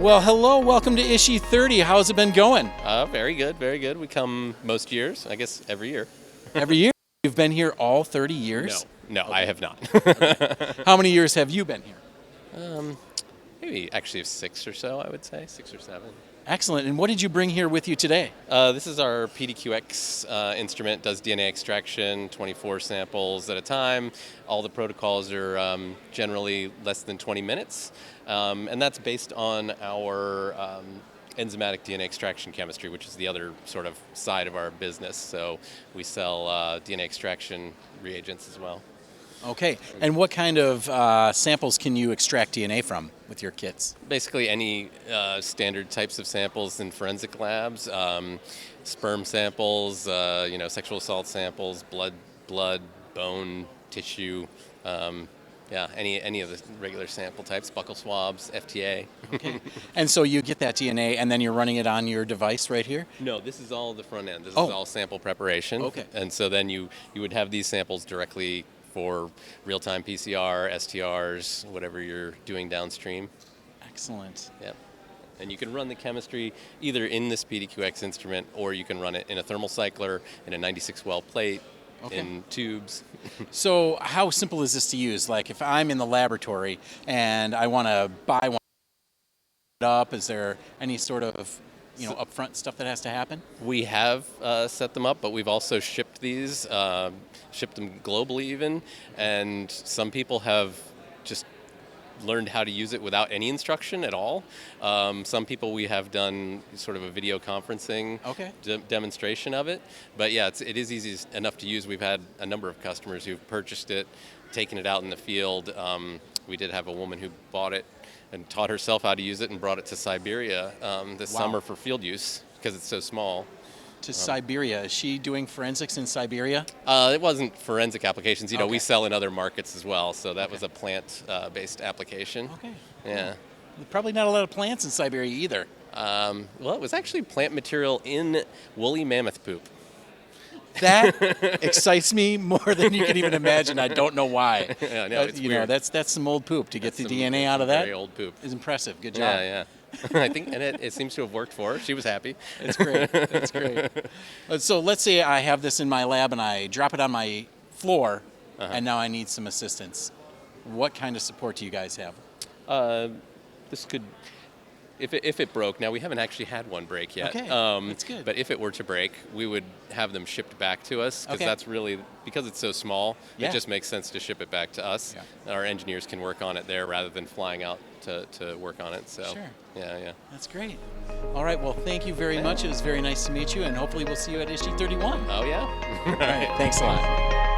Well, hello, welcome to ISHI 30. How's it been going? Very good, very good. We come most years, I guess every year. Every year? You've been here all 30 years? No, okay. I have not. Okay. How many years have you been here? Maybe actually 6 or so, I would say, 6 or 7. Excellent. And what did you bring here with you today? This is our PDQX instrument, does DNA extraction, 24 samples at a time. All the protocols are generally less than 20 minutes. And that's based on our enzymatic DNA extraction chemistry, which is the other sort of side of our business. So we sell DNA extraction reagents as well. Okay. And what kind of samples can you extract DNA from with your kits? Basically any standard types of samples in forensic labs, sperm samples, sexual assault samples, blood, bone, tissue, any of the regular sample types, buccal swabs, FTA. Okay. And so you get that DNA and then you're running it on your device right here? No, this is all the front end. This is all sample preparation. Okay. And so then you would have these samples directly for real-time PCR, STRs, whatever you're doing downstream. Excellent. Yep. And you can run the chemistry either in this PDQX instrument or you can run it in a thermal cycler, in a 96-well plate, in tubes. So how simple is this to use? Like if I'm in the laboratory and I want to buy one up, is there any sort of upfront stuff that has to happen? We have set them up, but we've also shipped these, shipped them globally even, and some people have just learned how to use it without any instruction at all. Some people we have done sort of a video conferencing demonstration of it, but yeah, it is easy enough to use. We've had a number of customers who've purchased it, taken it out in the field. We did have a woman who bought it and taught herself how to use it and brought it to Siberia this summer for field use because it's so small. To Siberia. Is she doing forensics in Siberia? It wasn't forensic applications. We sell in other markets as well, so that was a plant-based application. Okay. Yeah. Probably not a lot of plants in Siberia either. Well, it was actually plant material in woolly mammoth poop. That excites me more than you can even imagine. I don't know why. Yeah, no, it's weird. That's some old poop. To get the DNA out of that very old poop is impressive. Good job. Yeah. I think, and it seems to have worked for her. She was happy. That's great. That's great. So let's say I have this in my lab and I drop it on my floor, and now I need some assistance. What kind of support do you guys have? This could, if it broke. Now we haven't actually had one break yet. Okay, that's good. But if it were to break, we would have them shipped back to us because that's really, because it's so small. It just makes sense to ship it back to us. Yeah. Our engineers can work on it there rather than flying out to work on it. So sure. Yeah. That's great. All right. Well, thank you very much. It was very nice to meet you, and hopefully we'll see you at ISHI 31. Oh yeah. All right. Thanks a lot.